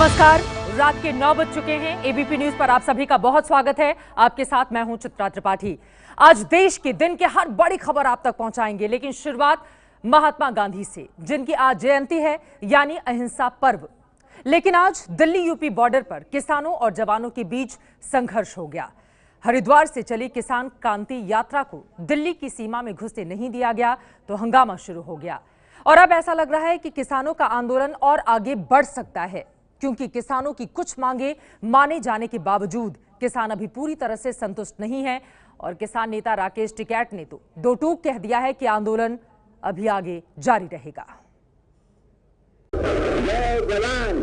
नमस्कार, रात के 9 बज चुके हैं। एबीपी न्यूज पर आप सभी का बहुत स्वागत है। आपके साथ मैं हूं चित्रा त्रिपाठी। आज देश के दिन के हर बड़ी खबर आप तक पहुंचाएंगे, लेकिन शुरुआत महात्मा गांधी से, जिनकी आज जयंती है, यानी अहिंसा पर्व। लेकिन आज दिल्ली यूपी बॉर्डर पर किसानों और जवानों के बीच संघर्ष हो गया। हरिद्वार से चली किसान क्रांति यात्रा को दिल्ली की सीमा में घुसने नहीं दिया गया, तो हंगामा शुरू हो गया। और अब ऐसा लग रहा है कि किसानों का आंदोलन और आगे बढ़ सकता है, क्योंकि किसानों की कुछ मांगे माने जाने के बावजूद किसान अभी पूरी तरह से संतुष्ट नहीं है। और किसान नेता राकेश टिकैत ने तो दो टूक कह दिया है कि आंदोलन अभी आगे जारी रहेगा। जय जवान,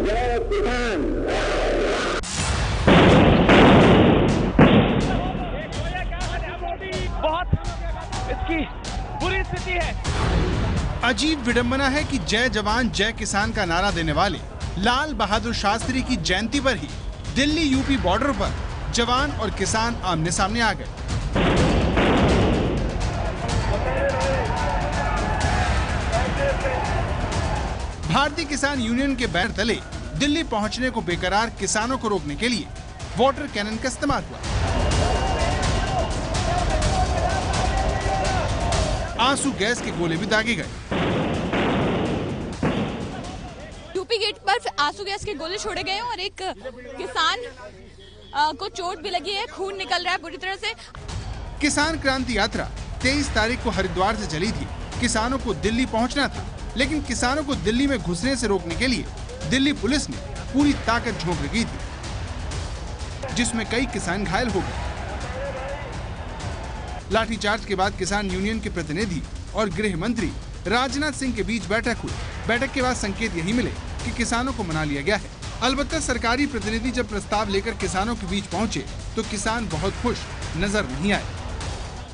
जय किसान। बहुत इसकी बुरी स्थिति है। अजीब विडंबना है कि जय जवान जय किसान का नारा देने वाले लाल बहादुर शास्त्री की जयंती पर ही दिल्ली यूपी बॉर्डर पर जवान और किसान आमने सामने आ गए। भारतीय किसान यूनियन के बैनर तले दिल्ली पहुंचने को बेकरार किसानों को रोकने के लिए वाटर कैनन का इस्तेमाल हुआ। आंसू गैस के गोले भी दागे गए। यूपी गेट पर आंसू गैस के गोले छोड़े गए और एक किसान को चोट भी लगी है, खून निकल रहा है बुरी तरह से। किसान क्रांति यात्रा 23 तारीख को हरिद्वार से चली थी। किसानों को दिल्ली पहुंचना था, लेकिन किसानों को दिल्ली में घुसने से रोकने के लिए दिल्ली पुलिस ने पूरी ताकत झोंक रखी थी, जिसमें कई किसान घायल हो गए। लाठीचार्ज के बाद किसान यूनियन के प्रतिनिधि और गृह मंत्री राजनाथ सिंह के बीच बैठक हुई। बैठक के बाद संकेत यही मिले कि किसानों को मना लिया गया है। अलबत्ता सरकारी प्रतिनिधि जब प्रस्ताव लेकर किसानों के बीच पहुंचे तो किसान बहुत खुश नजर नहीं आए।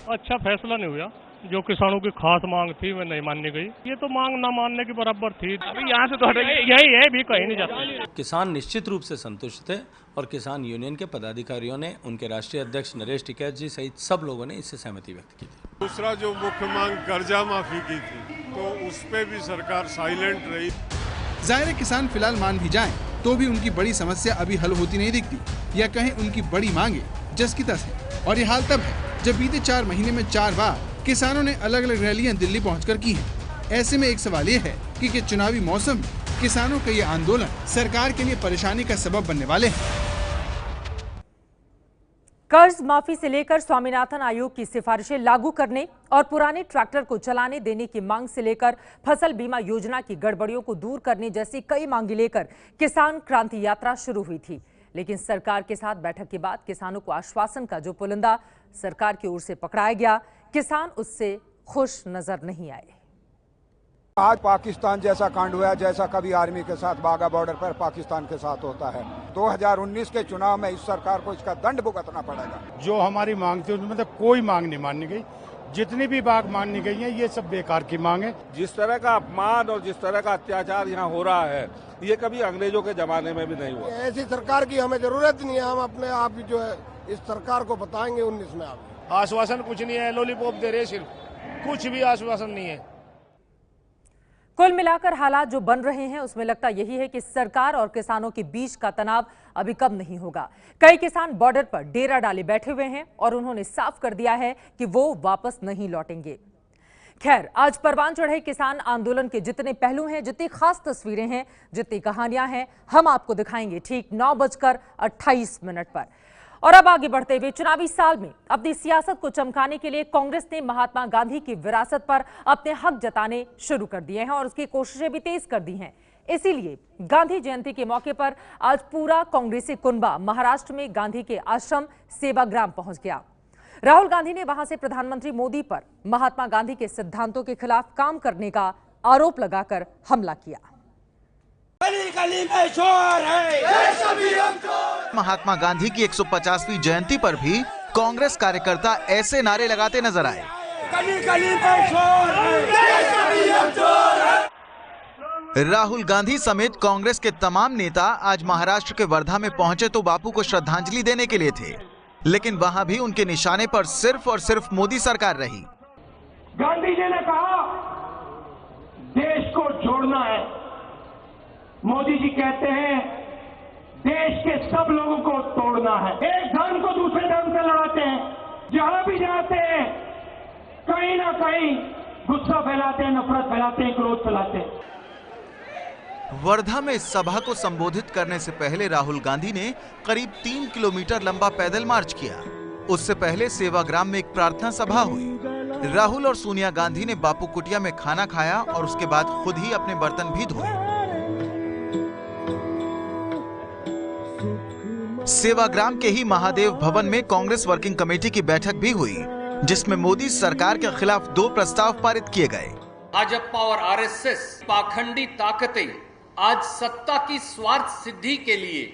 अच्छा फैसला नहीं हुआ। जो किसानों की खास मांग थी वह नहीं माननी गई। ये तो मांग न मानने के बराबर थी। अभी यहाँ से तो यही है, भी कहीं नहीं जाते। किसान निश्चित रूप से संतुष्ट थे और किसान यूनियन के पदाधिकारियों ने, उनके राष्ट्रीय अध्यक्ष नरेश टिकैत जी सहित सब लोगों ने इससे सहमति व्यक्त की थी। दूसरा जो मुख्य मांग कर्जा माफी की थी, तो उस पे भी सरकार साइलेंट रही। जाहिर है किसान फिलहाल मान भी जाएं, तो भी उनकी बड़ी समस्या अभी हल होती नहीं दिखती, या कहें उनकी बड़ी मांगे जस की तस है। और ये हाल तब है जब बीते 4 महीने में 4 बार किसानों ने अलग अलग रैलियां दिल्ली पहुंचकर की हैं। ऐसे में एक सवाल ये है कि चुनावी मौसम में किसानों का ये आंदोलन सरकार के लिए परेशानी का सबब बनने वाले हैं। कर्ज माफी से लेकर स्वामीनाथन आयोग की सिफारिशें लागू करने और पुराने ट्रैक्टर को चलाने देने की मांग से लेकर फसल बीमा योजना की गड़बड़ियों को दूर करने जैसी कई मांगी लेकर किसान क्रांति यात्रा शुरू हुई थी। लेकिन सरकार के साथ बैठक के बाद किसानों को आश्वासन का जो पुलिंदा सरकार की ओर से पकड़ाया गया, किसान उससे खुश नजर नहीं आए। आज पाकिस्तान जैसा कांड हुआ, जैसा कभी आर्मी के साथ बाघा बॉर्डर पर पाकिस्तान के साथ होता है। 2019 के चुनाव में इस सरकार को इसका दंड भुगतना पड़ेगा। जो हमारी मांग थी उसमें कोई मांग नहीं मानी गई। जितनी भी बात माननी गई है ये सब बेकार की मांग है। जिस तरह का अपमान और जिस तरह का अत्याचार यहाँ हो रहा है, ये कभी अंग्रेजों के जमाने में भी नहीं हुआ। ऐसी सरकार की हमें जरूरत नहीं है। हम अपने आप जो है इस सरकार को बताएंगे 19 में। आप आश्वासन कुछ नहीं है, लॉलीपॉप दे रहे, सिर्फ कुछ भी आश्वासन नहीं है। कुल मिलाकर हालात जो बन रहे हैं उसमें लगता यही है कि सरकार और किसानों के बीच का तनाव अभी कम नहीं होगा। कई किसान बॉर्डर पर डेरा डाले बैठे हुए हैं और उन्होंने साफ कर दिया है कि वो वापस नहीं लौटेंगे। खैर, आज परवान चढ़े किसान आंदोलन के जितने पहलू हैं, जितनी खास तस्वीरें हैं, जितनी कहानियां हैं, हम आपको दिखाएंगे ठीक 9:28 पर। और अब आगे बढ़ते हुए चुनावी साल में अपनी सियासत को चमकाने के लिए कांग्रेस ने महात्मा गांधी की विरासत पर अपने हक जताने शुरू कर दिए हैं और उसकी कोशिशें भी तेज कर दी हैं। इसीलिए गांधी जयंती के मौके पर आज पूरा कांग्रेसी कुनबा महाराष्ट्र में गांधी के आश्रम सेवाग्राम पहुंच गया। राहुल गांधी ने वहां से प्रधानमंत्री मोदी पर महात्मा गांधी के सिद्धांतों के खिलाफ काम करने का आरोप लगाकर हमला किया। गली गली में शोर है। महात्मा गांधी की 150वीं जयंती पर भी कांग्रेस कार्यकर्ता ऐसे नारे लगाते नजर आए। गली गली में शोर है। राहुल गांधी समेत कांग्रेस के तमाम नेता आज महाराष्ट्र के वर्धा में पहुंचे तो बापू को श्रद्धांजलि देने के लिए थे, लेकिन वहां भी उनके निशाने पर सिर्फ और सिर्फ मोदी सरकार रही। गांधी जी ने कहा देश को जोड़ना है, मोदी जी कहते हैं देश के सब लोगों को तोड़ना है, एक धर्म को दूसरे धर्म से लड़ाते हैं, जहां भी जाते हैं कहीं ना कहीं गुस्सा फैलाते हैं, नफरत फैलाते हैं, क्रोध फैलाते हैं। वर्धा में इस सभा को संबोधित करने से पहले राहुल गांधी ने करीब 3 किलोमीटर लंबा पैदल मार्च किया। उससे पहले सेवाग्राम में एक प्रार्थना सभा हुई। राहुल और सोनिया गांधी ने बापू कुटिया में खाना खाया और उसके बाद खुद ही अपने बर्तन भी धोए। सेवाग्राम के ही महादेव भवन में कांग्रेस वर्किंग कमेटी की बैठक भी हुई, जिसमें मोदी सरकार के खिलाफ 2 प्रस्ताव पारित किए गए। भाजपा और आरएसएस पाखंडी ताकतें आज सत्ता की स्वार्थ सिद्धि के लिए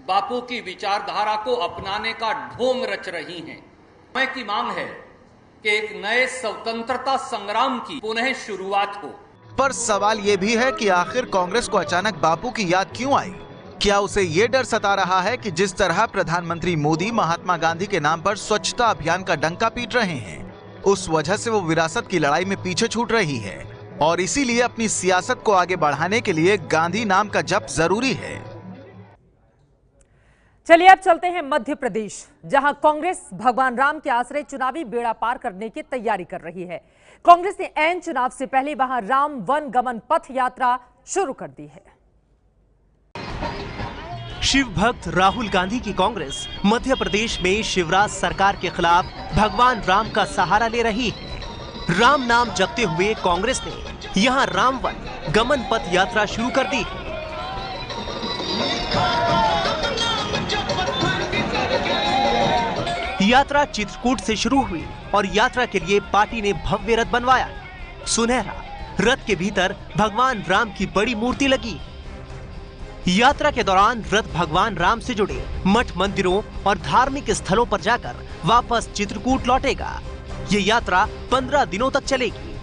बापू की विचारधारा को अपनाने का ढोंग रच रही हैं। समय की मांग है कि एक नए स्वतंत्रता संग्राम की पुनः शुरुआत हो। पर सवाल ये भी है कि आखिर कांग्रेस को अचानक बापू की याद क्यों आई? क्या उसे ये डर सता रहा है कि जिस तरह प्रधानमंत्री मोदी महात्मा गांधी के नाम पर स्वच्छता अभियान का डंका पीट रहे हैं, उस वजह से वो विरासत की लड़ाई में पीछे छूट रही है और इसीलिए अपनी सियासत को आगे बढ़ाने के लिए गांधी नाम का जप जरूरी है। चलिए अब चलते हैं मध्य प्रदेश, जहां कांग्रेस भगवान राम के आश्रय चुनावी बेड़ा पार करने की तैयारी कर रही है। कांग्रेस ने ऐन चुनाव से पहले वहां राम वन गमन पथ यात्रा शुरू कर दी है। शिव भक्त राहुल गांधी की कांग्रेस मध्य प्रदेश में शिवराज सरकार के खिलाफ भगवान राम का सहारा ले रही है। राम नाम जपते हुए कांग्रेस ने यहां रामवन गमन पथ यात्रा शुरू कर दी है। यात्रा चित्रकूट से शुरू हुई और यात्रा के लिए पार्टी ने भव्य रथ बनवाया। सुनहरा रथ के भीतर भगवान राम की बड़ी मूर्ति लगी। यात्रा के दौरान रथ भगवान राम से जुड़े मठ मंदिरों और धार्मिक स्थलों पर जाकर वापस चित्रकूट लौटेगा। ये यात्रा 15 दिनों तक चलेगी।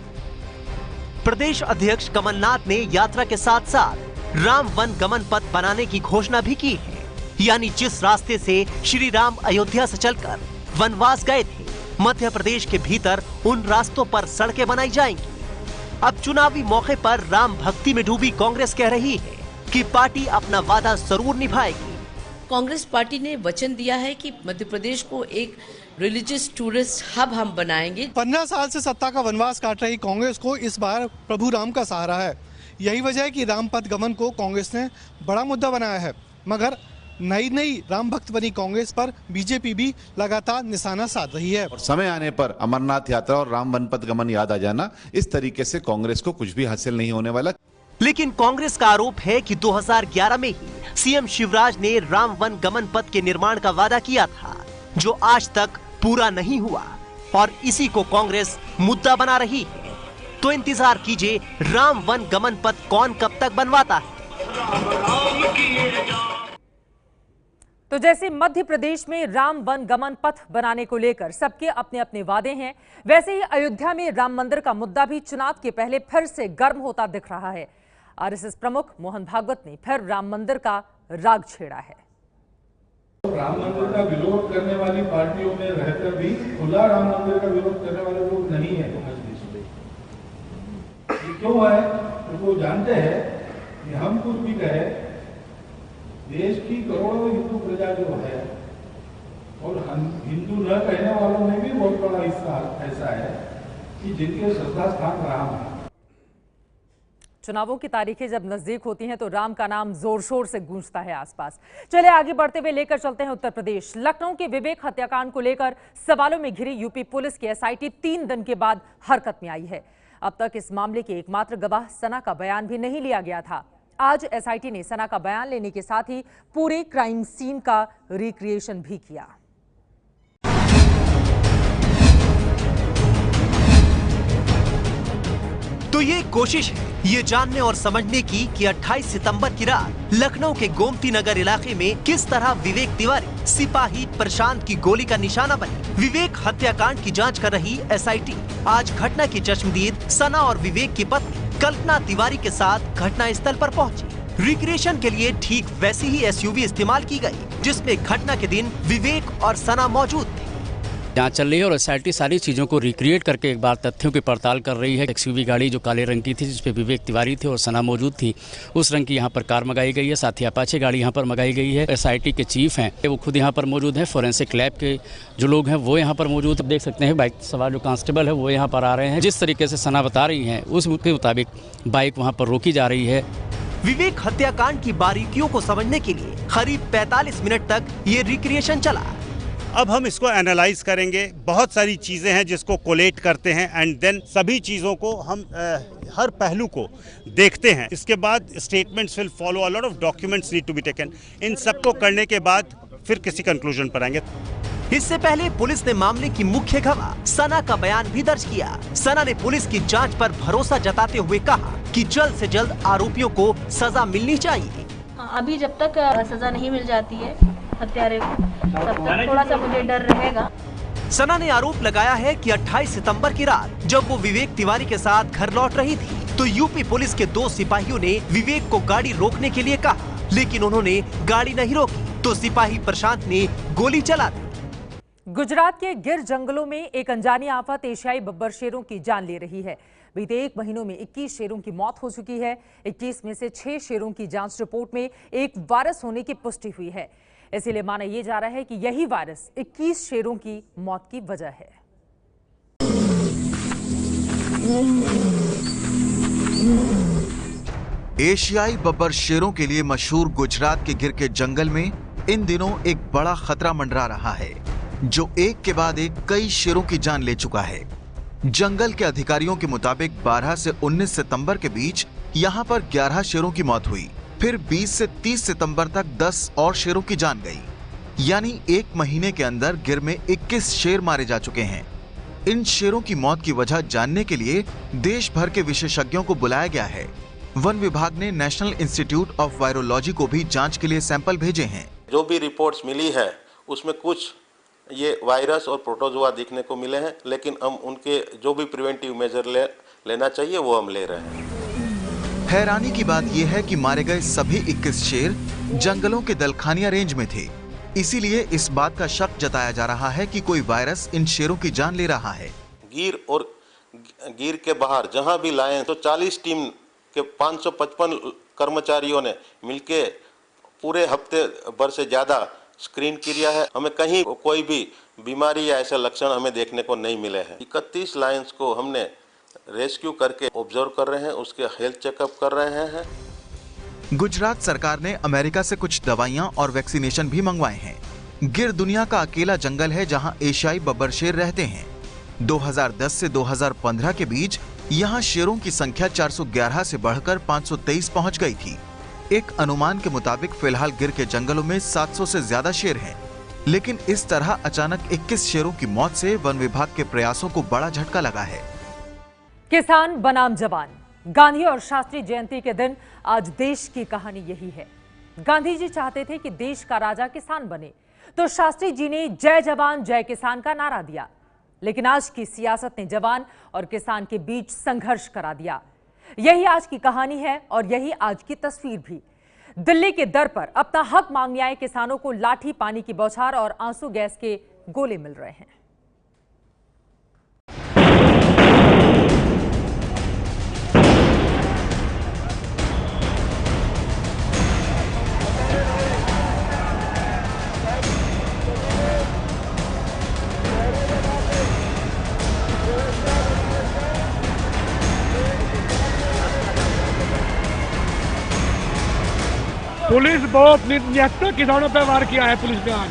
प्रदेश अध्यक्ष कमलनाथ ने यात्रा के साथ साथ राम वन गमन पथ बनाने की घोषणा भी की है, यानी जिस रास्ते से श्री राम अयोध्या से चलकर वनवास गए थे, मध्य प्रदेश के भीतर उन रास्तों पर सड़कें बनाई जाएंगी। अब चुनावी मौके पर राम भक्ति में डूबी कांग्रेस कह रही है कि पार्टी अपना वादा जरूर निभाएगी। कांग्रेस पार्टी ने वचन दिया है कि मध्य प्रदेश को एक रिलीजियस टूरिस्ट हब हम बनाएंगे। 15 साल से सत्ता का वनवास काट रही कांग्रेस को इस बार प्रभु राम का सहारा है। यही वजह है कि राम पथ गमन को कांग्रेस ने बड़ा मुद्दा बनाया है। मगर नई राम भक्त बनी कांग्रेस पर बीजेपी भी लगातार निशाना साध रही है। और समय आने पर अमरनाथ यात्रा और राम वन पथ गमन याद आ जाना, इस तरीके से कांग्रेस को कुछ भी हासिल नहीं होने वाला। लेकिन कांग्रेस का आरोप है कि 2011 में ही सीएम शिवराज ने राम वन गमन पथ के निर्माण का वादा किया था, जो आज तक पूरा नहीं हुआ और इसी को कांग्रेस मुद्दा बना रही है। तो इंतजार कीजिए राम वन गमन पथ कौन कब तक बनवाता है। तो जैसे मध्य प्रदेश में राम वन गमन पथ बनाने को लेकर सबके अपने अपने वादे हैं, वैसे ही अयोध्या में राम मंदिर का मुद्दा भी चुनाव के पहले फिर से गर्म होता दिख रहा है। आरएसएस प्रमुख मोहन भागवत ने फिर राम मंदिर का राग छेड़ा है। राम मंदिर का विरोध करने वाली पार्टियों में रहकर भी खुला राम मंदिर का विरोध करने वाले लोग नहीं है कांग्रेस देश में। ये क्यों है? तो वो जानते हैं कि हम कुछ भी कहे, देश की करोड़ों हिंदू प्रजा जो है और हिंदू न कहने वालों में भी बहुत बड़ा हिस्सा ऐसा है कि जिनके श्रद्धा स्थान राम है। चुनावों की तारीखें जब नजदीक होती हैं तो राम का नाम जोर शोर से गूंजता है आसपास। चलिए आगे बढ़ते हुए लेकर चलते हैं उत्तर प्रदेश। लखनऊ के विवेक हत्याकांड को लेकर सवालों में घिरी यूपी पुलिस की एसआईटी 3 दिन के बाद हरकत में आई है। अब तक इस मामले के एकमात्र गवाह सना का बयान भी नहीं लिया गया था। आज एसआईटी ने सना का बयान लेने के साथ ही पूरे क्राइम सीन का रिक्रिएशन भी किया। तो ये कोशिश है ये जानने और समझने की कि 28 सितंबर की रात लखनऊ के गोमती नगर इलाके में किस तरह विवेक तिवारी सिपाही प्रशांत की गोली का निशाना बने। विवेक हत्याकांड की जांच कर रही एसआईटी आज घटना की चश्मदीद सना और विवेक की पत्नी कल्पना तिवारी के साथ घटना स्थल पर पहुंची। रिक्रिएशन के लिए ठीक वैसी ही एसयूवी इस्तेमाल की गई जिसमें घटना के दिन विवेक और सना मौजूद थे। जांच चल रही है और एसआईटी सारी चीज़ों को रिक्रिएट करके एक बार तथ्यों की पड़ताल कर रही है। एक्सयूवी गाड़ी जो काले रंग की थी, जिसपे विवेक तिवारी थे और सना मौजूद थी, उस रंग की यहाँ पर कार मंगाई गई है। साथ ही अपाचे गाड़ी यहाँ पर मंगाई गई है। एसआईटी के चीफ हैं, वो खुद यहाँ पर मौजूद हैं। फोरेंसिक लैब के जो लोग हैं वो यहाँ पर मौजूद, देख सकते हैं बाइक सवार जो कांस्टेबल है वो यहाँ पर आ रहे हैं। जिस तरीके से सना बता रही हैं उसके मुताबिक बाइक वहाँ पर रोकी जा रही है। विवेक हत्याकांड की बारीकियों को समझने के लिए करीब 45 मिनट तक ये रिक्रिएशन चला। अब हम इसको एनालाइज करेंगे। बहुत सारी चीज़ें हैं जिसको कोलेट करते हैं एंड देन सभी चीज़ों को हम हर पहलू को देखते हैं। इसके बाद statements will follow, a lot of documents need to be taken. इन सबको करने के बाद फिर किसी कंक्लूजन पर आएंगे। इससे पहले पुलिस ने मामले की मुख्य गवाह सना का बयान भी दर्ज किया। सना ने पुलिस की जांच पर भरोसा जताते हुए कहा कि जल्द से जल्द आरोपियों को सजा मिलनी चाहिए। अभी जब तक सजा नहीं मिल जाती है हत्यारे को, तब तक थोड़ा सा मुझे डर रहेगा। सना ने आरोप लगाया है कि 28 सितंबर की रात जब वो विवेक तिवारी के साथ घर लौट रही थी तो यूपी पुलिस के 2 सिपाहियों ने विवेक को गाड़ी रोकने के लिए कहा, लेकिन उन्होंने गाड़ी नहीं रोकी तो सिपाही प्रशांत ने गोली चला दी। गुजरात के गिर जंगलों में एक अनजानी आफत एशियाई बब्बर शेरों की जान ले रही है। बीते 1 महीनों में 21 शेरों की मौत हो चुकी है। 21 में से 6 शेरों की जांच रिपोर्ट में एक वायरस होने की पुष्टि हुई है। इसीलिए माना यह जा रहा है कि यही वायरस 21 शेरों की मौत की वजह है। एशियाई बब्बर शेरों के लिए मशहूर गुजरात के गिर के जंगल में इन दिनों एक बड़ा खतरा मंडरा रहा है, जो एक के बाद एक कई शेरों की जान ले चुका है। जंगल के अधिकारियों के मुताबिक 12 से 19 सितंबर के बीच यहां पर 11 शेरों की मौत हुई। फिर 20 से 30 सितंबर तक 10 और शेरों की जान गई। यानी 1 महीने के अंदर गिर में 21 शेर मारे जा चुके हैं। इन शेरों की मौत की वजह जानने के लिए देश भर के विशेषज्ञों को बुलाया गया है। वन विभाग ने नेशनल इंस्टीट्यूट ऑफ वायरोलॉजी को भी जांच के लिए सैंपल भेजे हैं। जो भी रिपोर्ट्स मिली है उसमें कुछ ये वायरस और प्रोटोजोआ दिखने को मिले हैं, लेकिन हम उनके जो भी प्रिवेंटिव मेजर लेना चाहिए वो हम ले रहे हैं। हैरानी की बात यह है कि मारे गए सभी 21 शेर जंगलों के दलखानिया रेंज में थे। इसीलिए इस बात का शक जताया जा रहा है कि कोई वायरस इन शेरों की जान ले रहा है। गिर और गिर के बाहर जहां भी लाए तो 40 टीम के 555 कर्मचारियों ने मिलके पूरे हफ्ते भर से ज्यादा स्क्रीन किया है। हमें कहीं कोई भी बीमारी या ऐसे लक्षण हमें देखने को नहीं मिले हैं। 31 लायंस को हमने रेस्क्यू करके ऑब्जर्व कर रहे हैं, उसके हेल्थ चेकअप कर रहे हैं। गुजरात सरकार ने अमेरिका से कुछ दवाइयां और वैक्सीनेशन भी मंगवाए हैं। गिर दुनिया का अकेला जंगल है जहां एशियाई बब्बर शेर रहते हैं। 2010 से 2015 के बीच यहां शेरों की संख्या 411 से बढ़कर 523 पहुंच गई थी। एक अनुमान के मुताबिक फिलहाल गिर के जंगलों में 700 से ज्यादा शेर हैं। लेकिन इस तरह अचानक 21 शेरों की मौत से वन विभाग के प्रयासों को बड़ा झटका लगा है। किसान बनाम जवान, गांधी और शास्त्री जयंती के दिन आज देश की कहानी यही है। गांधी जी चाहते थे कि देश का राजा किसान बने, तो शास्त्री जी ने जय जवान जय किसान का नारा दिया। लेकिन आज की सियासत ने जवान और किसान के बीच संघर्ष करा दिया। यही आज की कहानी है और यही आज की तस्वीर भी। दिल्ली के दर पर अपना हक मांगने आए किसानों को लाठी, पानी की बौछार और आंसू गैस के गोले मिल रहे हैं। पुलिस बहुत नियत किसानों पर वार किया है पुलिस ने आज।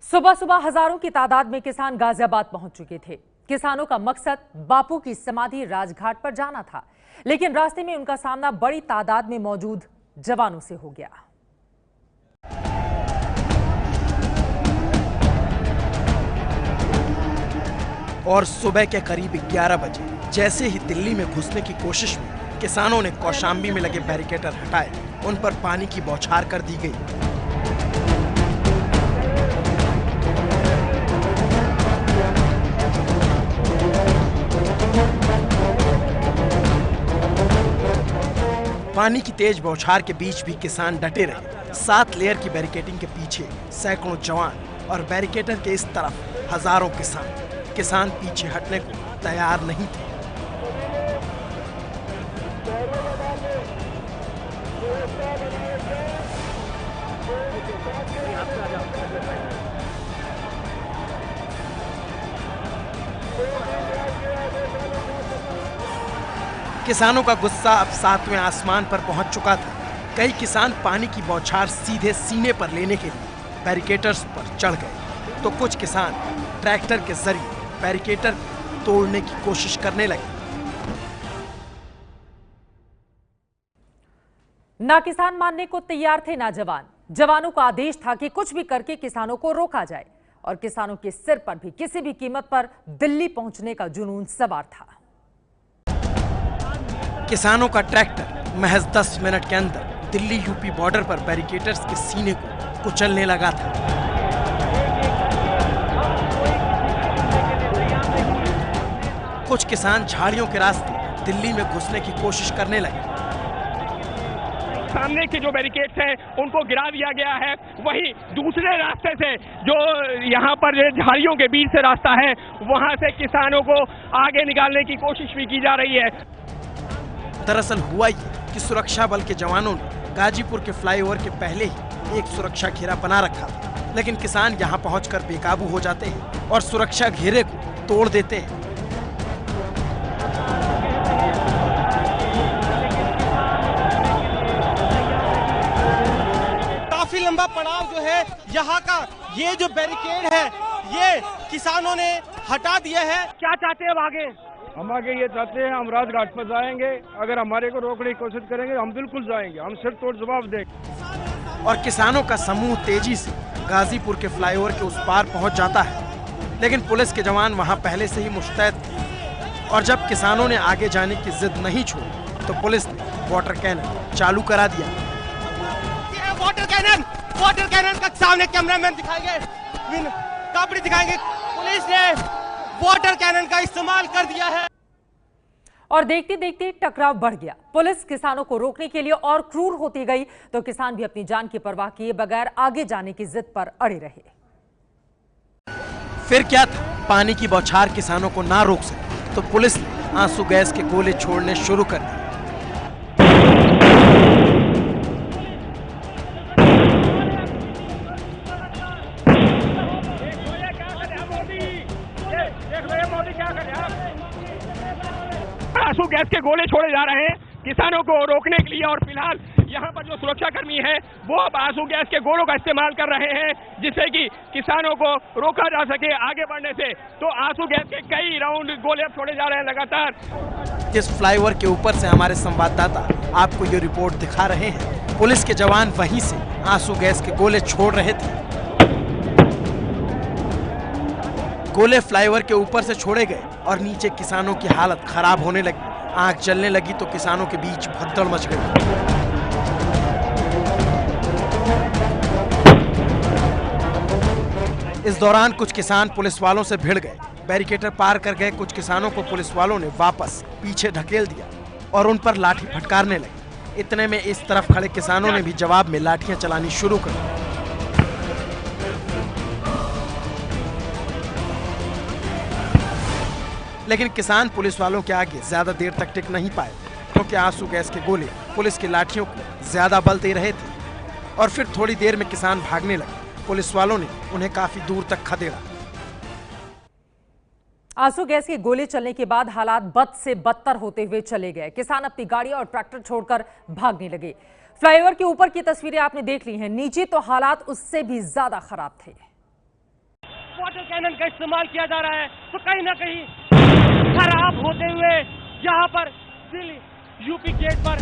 सुबह सुबह हजारों की तादाद में किसान गाजियाबाद पहुंच चुके थे। किसानों का मकसद बापू की समाधि राजघाट पर जाना था, लेकिन रास्ते में उनका सामना बड़ी तादाद में मौजूद जवानों से हो गया। और सुबह के करीब 11 बजे जैसे ही दिल्ली में घुसने की कोशिश में किसानों ने कौशाम्बी में लगे बैरिकेटर हटाए, उन पर पानी की बौछार कर दी गई। पानी की तेज बौछार के बीच भी किसान डटे रहे। 7 लेयर की बैरिकेडिंग के पीछे सैकड़ों जवान और बैरिकेटर के इस तरफ हजारों किसान पीछे हटने को तैयार नहीं थे। किसानों का गुस्सा अब 7वें आसमान पर पहुंच चुका था। कई किसान पानी की बौछार सीधे सीने पर लेने के लिए बैरिकेटर्स पर चढ़ गए, तो कुछ किसान ट्रैक्टर के जरिए बैरिकेटर तोड़ने की कोशिश करने लगे। ना किसान मानने को तैयार थे ना जवान। जवानों का आदेश था कि कुछ भी करके किसानों को रोका जाए और किसानों के सिर पर भी किसी भी कीमत पर दिल्ली पहुंचने का जुनून सवार था। किसानों का ट्रैक्टर महज 10 मिनट के अंदर दिल्ली यूपी बॉर्डर पर बैरिकेटर्स के सीने को कुचलने लगा था। कुछ किसान झाड़ियों के रास्ते दिल्ली में घुसने की कोशिश करने लगे। सामने के जो बैरिकेड्स हैं उनको गिरा दिया गया है, वहीं दूसरे रास्ते से जो यहाँ पर झाड़ियों के बीच से रास्ता है वहां से किसानों को आगे निकालने की कोशिश भी की जा रही है। दरअसल हुआ ये कि सुरक्षा बल के जवानों ने गाजीपुर के फ्लाईओवर के पहले ही एक सुरक्षा घेरा बना रखा था, लेकिन किसान यहाँ पहुंचकर बेकाबू हो जाते हैं और सुरक्षा घेरे को तोड़ देते हैं। काफी लंबा पड़ाव जो है यहाँ का, ये जो बैरिकेड है ये किसानों ने हटा दिया है। क्या चाहते हैं आगे? हम आगे ये चाहते हैं, हम राजघाट पर जाएंगे, अगर हमारे को रोकने की कोशिश करेंगे हम बिल्कुल जाएंगे, हम सिर तोड़ जवाब देंगे। और किसानों का समूह तेजी से गाजीपुर के फ्लाईओवर के उस पार पहुंच जाता है, लेकिन पुलिस के जवान वहां पहले से ही मुस्तैद थे और जब किसानों ने आगे जाने की जिद नहीं छोड़ी तो पुलिस ने वाटर कैनन चालू करा दिया। वाटर कैनन का सामने कैमरामैन दिखाएंगे, कापड़ी दिखाएंगे। पुलिस ने वाटर कैनन का इस्तेमाल कर दिया है और देखते देखते टकराव बढ़ गया। पुलिस किसानों को रोकने के लिए और क्रूर होती गई तो किसान भी अपनी जान की परवाह किए बगैर आगे जाने की जिद पर अड़े रहे। फिर क्या था, पानी की बौछार किसानों को ना रोक सकी तो पुलिस ने आंसू गैस के गोले छोड़ने शुरू कर दिए। आंसू गैस के गोले छोड़े जा रहे हैं किसानों को रोकने के लिए और फिलहाल यहाँ पर जो सुरक्षाकर्मी है वो अब आंसू गैस के गोलों का इस्तेमाल कर रहे हैं जिससे कि किसानों को रोका जा सके आगे बढ़ने से। तो आंसू गैस के कई राउंड गोले अब छोड़े जा रहे हैं लगातार। इस फ्लाईओवर के ऊपर से हमारे संवाददाता आपको ये रिपोर्ट दिखा रहे हैं। पुलिस के जवान वहीं से आंसू गैस के गोले छोड़ रहे थे। गोले फ्लाईओवर के ऊपर से छोड़े गए और नीचे किसानों की हालत खराब होने लगी। आंख जलने लगी तो किसानों के बीच भगदड़ मच गई। इस दौरान कुछ किसान पुलिस वालों से भिड़ गए। बैरिकेटर पार कर गए कुछ किसानों को पुलिस वालों ने वापस पीछे ढकेल दिया और उन पर लाठी फटकारने लगे। इतने में इस तरफ खड़े किसानों ने भी जवाब में लाठियां चलानी शुरू कर दी। लेकिन किसान पुलिस वालों के आगे ज्यादा देर तक टिक नहीं पाए क्योंकि आंसू गैस के गोले पुलिस की लाठियों को ज्यादा बल दे रहे थे और फिर थोड़ी देर में किसान भागने लगे। पुलिस वालों ने उन्हें काफी दूर तक खदेड़ा। आंसू गैस के गोले चलने के बाद हालात बद से बदतर होते हुए चले गए। किसान अपनी गाड़ी और ट्रैक्टर छोड़कर भागने लगे। फ्लाईओवर के ऊपर की तस्वीरें आपने देख ली हैं, नीचे तो हालात उससे भी ज्यादा खराब थे। वाटर कैनन का इस्तेमाल किया जा रहा है तो कहीं ना कहीं खराब होते हुए यहाँ पर दिल्ली यूपी गेट पर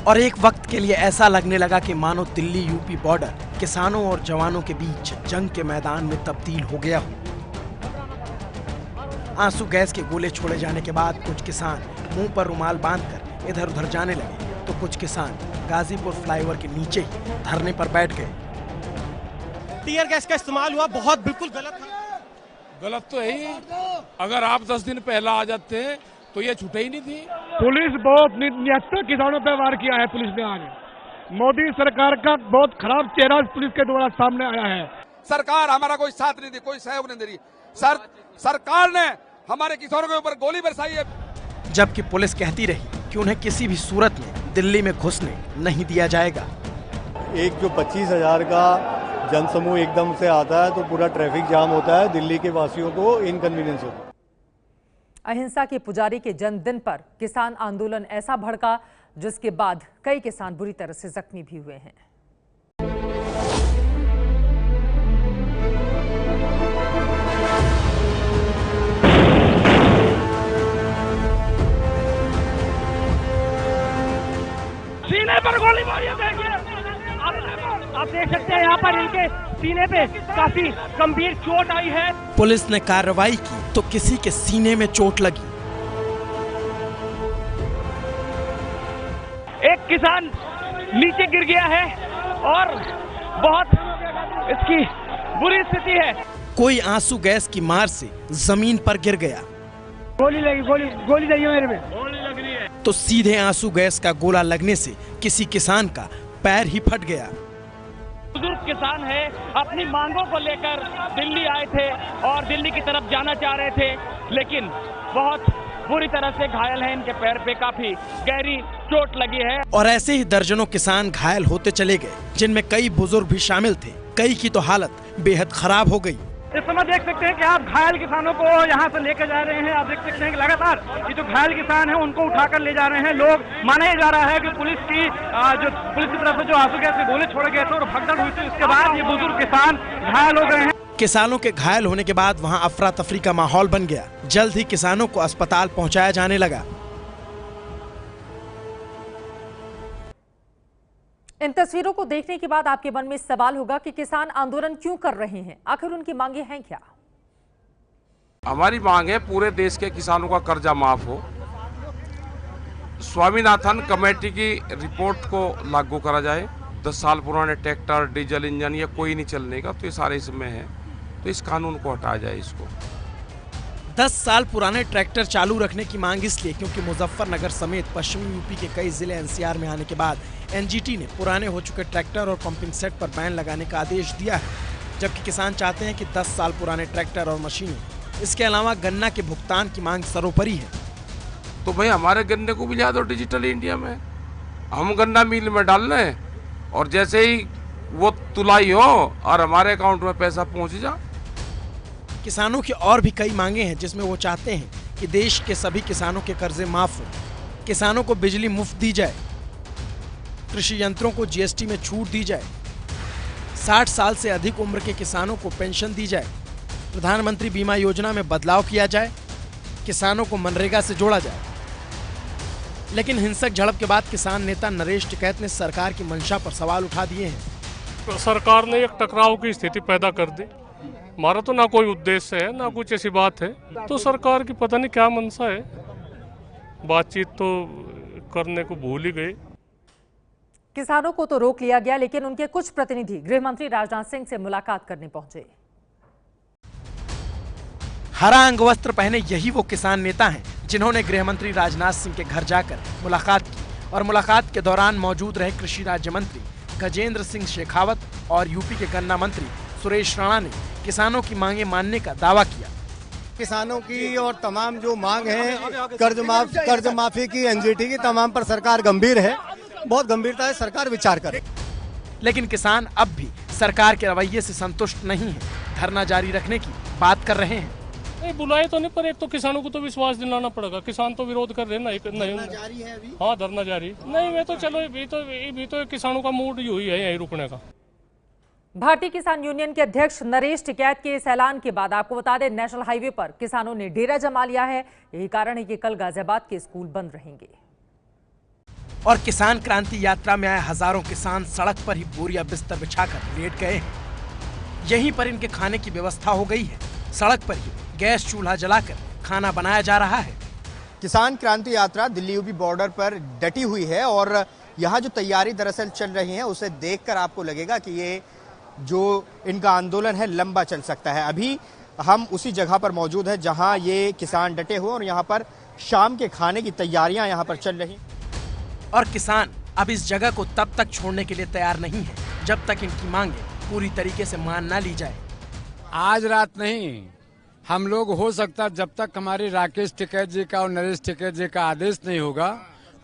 और एक वक्त के लिए ऐसा लगने लगा कि मानो दिल्ली यूपी बॉर्डर किसानों और जवानों के बीच जंग के मैदान में तब्दील हो गया हो। आंसू गैस के गोले छोड़े जाने के बाद कुछ किसान मुंह पर रुमाल बांधकर इधर उधर जाने लगे तो कुछ किसान गाजीपुर फ्लाईओवर के नीचे ही धरने पर बैठ गए। टीयर गैस का इस्तेमाल हुआ, बहुत बिल्कुल गलत था। गलत तो है ही। अगर आप 10 दिन पहला आ जाते हैं तो ये छूटे ही नहीं थी। पुलिस बहुत निहत्तर किसानों पर वार किया है पुलिस ने। आज मोदी सरकार का बहुत खराब चेहरा पुलिस के द्वारा सामने आया है। सरकार हमारा कोई साथ नहीं दी, कोई सहयोग नहीं दे रही। सरकार ने हमारे किसानों के ऊपर गोली बरसाई है। जबकि पुलिस कहती रही कि उन्हें किसी भी सूरत में दिल्ली में घुसने नहीं दिया जाएगा। एक जो 25,000 का जनसमूह एकदम से आता है तो पूरा ट्रैफिक जाम होता है, दिल्ली के वासियों को इनकन्वीनियंस होता है। अहिंसा के पुजारी के जन्मदिन पर किसान आंदोलन ऐसा भड़का जिसके बाद कई किसान बुरी तरह से जख्मी भी हुए हैं। सीने पर गोली मारी है, देखिए आप देख सकते हैं यहाँ पर इनके सीने पे काफी गंभीर चोट आई है। पुलिस ने कार्रवाई की तो किसी के सीने में चोट लगी। एक किसान नीचे गिर गया है और बहुत इसकी बुरी स्थिति है। कोई आंसू गैस की मार से जमीन पर गिर गया। गोली लगी मेरे में, गोली लग रही है। तो सीधे आंसू गैस का गोला लगने से किसी किसान का पैर ही फट गया। बुजुर्ग किसान है, अपनी मांगों को लेकर दिल्ली आए थे और दिल्ली की तरफ जाना चाह रहे थे, लेकिन बहुत बुरी तरह से घायल है। इनके पैर पे काफी गहरी चोट लगी है। और ऐसे ही दर्जनों किसान घायल होते चले गए, जिनमें कई बुजुर्ग भी शामिल थे। कई की तो हालत बेहद खराब हो गई। इस समय देख सकते हैं कि आप घायल किसानों को यहाँ से लेकर जा रहे हैं। आप देख सकते हैं कि लगातार ये जो घायल किसान हैं उनको उठाकर ले जा रहे हैं। लोग माना जा रहा है कि पुलिस की तरफ से जो आंसू गैस के गोले छोड़े गए थे और भगदड़ हुई थी, उसके बाद ये बुजुर्ग किसान घायल हो गए हैं। किसानों के घायल होने के बाद वहां अफरा तफरी का माहौल बन गया। जल्द ही किसानों को अस्पताल पहुंचाया जाने लगा। इन तस्वीरों को देखने के बाद आपके मन में सवाल होगा कि किसान आंदोलन क्यों कर रहे हैं, आखिर उनकी मांगे हैं क्या? हमारी मांग है पूरे देश के किसानों का कर्जा माफ हो, स्वामीनाथन कमेटी की रिपोर्ट को लागू करा जाए, 10 साल पुराने ट्रैक्टर, डीजल इंजन ये कोई नहीं चलने का, तो ये सारे इसमें है, तो इस कानून को हटाया जाए। इसको 10 साल पुराने ट्रैक्टर चालू रखने की मांग इसलिए क्योंकि मुजफ्फरनगर समेत पश्चिमी यूपी के कई जिले एनसीआर में आने के बाद एनजीटी ने पुराने हो चुके ट्रैक्टर और पंपिंग सेट पर बैन लगाने का आदेश दिया है, जबकि किसान चाहते हैं कि 10 साल पुराने ट्रैक्टर और मशीनें, इसके अलावा गन्ना के भुगतान की मांग सर्वोपरि है। तो भाई हमारे गन्ने को भी ला दो डिजिटल इंडिया में, हम गन्ना मिल में डाल लें और जैसे ही वो तुलाई हो और हमारे अकाउंट में पैसा पहुंच जा। किसानों की और भी कई मांगे हैं, जिसमें वो चाहते हैं कि देश के सभी किसानों के कर्जे माफ हो, किसानों को बिजली मुफ्त दी जाए, कृषि यंत्रों को जीएसटी में छूट दी जाए, 60 साल से अधिक उम्र के किसानों को पेंशन दी जाए, प्रधानमंत्री बीमा योजना में बदलाव किया जाए, किसानों को मनरेगा से जोड़ा जाए। लेकिन हिंसक झड़प के बाद किसान नेता नरेश टिकैत ने सरकार की मंशा पर सवाल उठा दिए हैं। सरकार ने एक टकराव की स्थिति पैदा कर दी। हमारा तो ना कोई उद्देश्य है, ना कुछ ऐसी बात है, तो सरकार की पता नहीं क्या मंशा है, बातचीत तो करने को भूल ही गए। किसानों को तो रोक लिया गया, लेकिन उनके कुछ प्रतिनिधि गृह मंत्री राजनाथ सिंह से मुलाकात करने पहुंचे। हरा अंगवस्त्र पहने यही वो किसान नेता हैं जिन्होंने गृह मंत्री राजनाथ सिंह के घर जाकर मुलाकात की, और मुलाकात के दौरान मौजूद रहे कृषि राज्य मंत्री गजेंद्र सिंह शेखावत और यूपी के गन्ना मंत्री सुरेश राणा ने किसानों की मांगे मानने का दावा किया। किसानों की और तमाम जो मांग है, कर्ज माफी की, एनजीटी की, तमाम पर सरकार गंभीर है, बहुत गंभीरता है, सरकार विचार करे। लेकिन किसान अब भी सरकार के रवैये से संतुष्ट नहीं है, धरना जारी रखने की बात कर रहे हैं। नहीं बुलाए तो नहीं, पर एक तो किसानों को तो विश्वास दिलाना पड़ेगा। किसान तो विरोध कर रहे हैं, नहीं जारी है अभी। हाँ धरना जारी नहीं, मैं तो चलो भी तो किसानों का मूड यही है यहीं रुकने का। भारतीय किसान यूनियन के अध्यक्ष नरेश टिकैत के इस ऐलान के बाद आपको बता दें, नेशनल हाईवे पर किसानों ने डेरा जमा लिया है। यही कारण है कि कल गाजियाबाद के स्कूल बंद रहेंगे। और किसान क्रांति यात्रा में आए हजारों किसान सड़क पर ही बोरिया बिस्तर बिछाकर लेट गए हैं। यहीं पर इनके खाने की व्यवस्था हो गई है। सड़क पर ही गैस चूल्हा जलाकर खाना बनाया जा रहा है। किसान क्रांति यात्रा दिल्ली यूपी बॉर्डर पर डटी हुई है और यहाँ जो तैयारी दरअसल चल रही है उसे देखकर आपको लगेगा कि ये जो इनका आंदोलन है लंबा चल सकता है। अभी हम उसी जगह पर मौजूद हैं जहां ये किसान डटे हुए और यहाँ पर शाम के खाने की तैयारियां यहाँ पर चल रही। और किसान अब इस जगह को तब तक छोड़ने के लिए तैयार नहीं है जब तक इनकी मांगे पूरी तरीके से मान ना ली जाए। आज रात नहीं, हम लोग हो सकता जब तक हमारे राकेश टिकैत जी का और नरेश टिकैत जी का आदेश नहीं होगा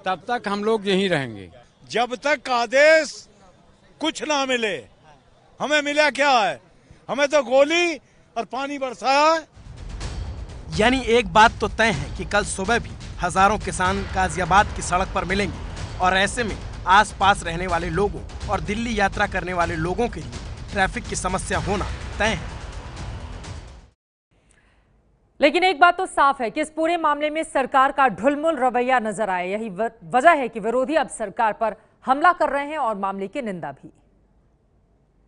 तब तक हम लोग यहीं रहेंगे। जब तक आदेश कुछ ना मिले। हमें मिला क्या है? हमें तो गोली और पानी बरसाया है। यानी एक बात तो तय है कि कल सुबह भी हजारों किसान गाजियाबाद की सड़क पर मिलेंगे और ऐसे में आसपास रहने वाले लोगों और दिल्ली यात्रा करने वाले लोगों के लिए ट्रैफिक की समस्या होना तय है। लेकिन एक बात तो साफ है कि इस पूरे मामले में सरकार का ढुलमुल रवैया नजर आया। यही वजह है कि विरोधी अब सरकार पर हमला कर रहे हैं और मामले की निंदा भी।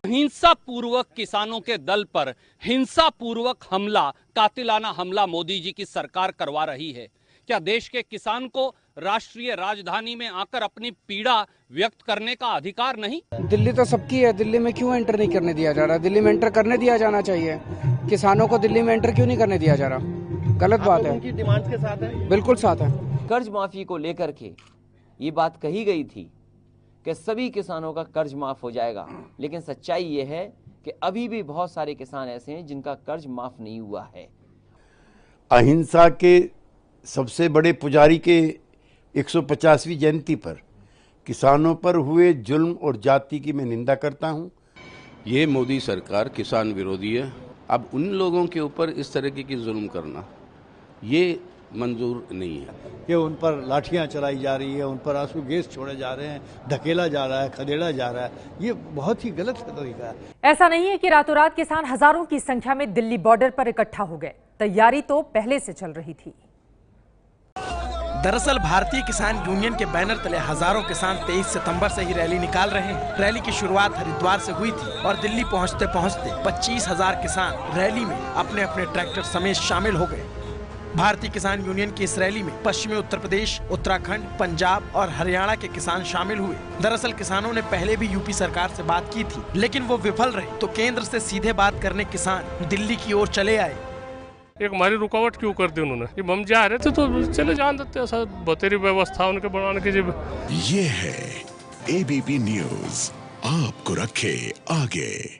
हिंसा पूर्वक किसानों के दल पर हिंसा पूर्वक हमला, कातिलाना हमला मोदी जी की सरकार करवा रही है। क्या देश के किसान को राष्ट्रीय राजधानी में आकर अपनी पीड़ा व्यक्त करने का अधिकार नहीं? दिल्ली तो सबकी है, दिल्ली में क्यों एंटर नहीं करने दिया जा रहा? दिल्ली में एंटर करने दिया जाना चाहिए। किसानों को दिल्ली में एंटर क्यों नहीं करने दिया जा रहा? गलत बात है। उनकी डिमांड्स के साथ है? बिल्कुल साथ है। कर्ज माफी को लेकर के ये बात कही गई थी कि सभी किसानों का कर्ज माफ हो जाएगा, लेकिन सच्चाई ये है कि अभी भी बहुत सारे किसान ऐसे हैं जिनका कर्ज माफ नहीं हुआ है। अहिंसा के सबसे बड़े पुजारी के 150वीं जयंती पर किसानों पर हुए जुल्म और जाति की मैं निंदा करता हूं। ये मोदी सरकार किसान विरोधी है। अब उन लोगों के ऊपर इस तरीके की जुल्म करना ये मंजूर नहीं है कि उन पर लाठियां चलाई जा रही है, उन पर आंसू गैस छोड़े जा रहे हैं, धकेला जा रहा है, खदेड़ा जा रहा है। ये बहुत ही गलत तरीका है। ऐसा नहीं है कि रातों रात किसान हजारों की संख्या में दिल्ली बॉर्डर पर इकट्ठा हो गए। तैयारी तो पहले से चल रही थी। दरअसल भारतीय किसान यूनियन के बैनर तले हजारों किसान 23 सितंबर से ही रैली निकाल रहे हैं। रैली की शुरुआत हरिद्वार से हुई थी और दिल्ली पहुंचते पहुंचते 25,000 किसान रैली में अपने अपने ट्रैक्टर समेत शामिल हो गए। भारतीय किसान यूनियन की इस रैली में पश्चिमी उत्तर प्रदेश, उत्तराखंड, पंजाब और हरियाणा के किसान शामिल हुए। दरअसल किसानों ने पहले भी यूपी सरकार से बात की थी, लेकिन वो विफल रही, तो केंद्र से सीधे बात करने किसान दिल्ली की ओर चले आए। एक हमारी रुकावट क्यों कर दी उन्होंने? जब हम जा रहे थे तो चले जान देते, ऐसा बतेरी व्यवस्था उनके बनाने की। जब ये है ABP न्यूज़, आपको रखे आगे।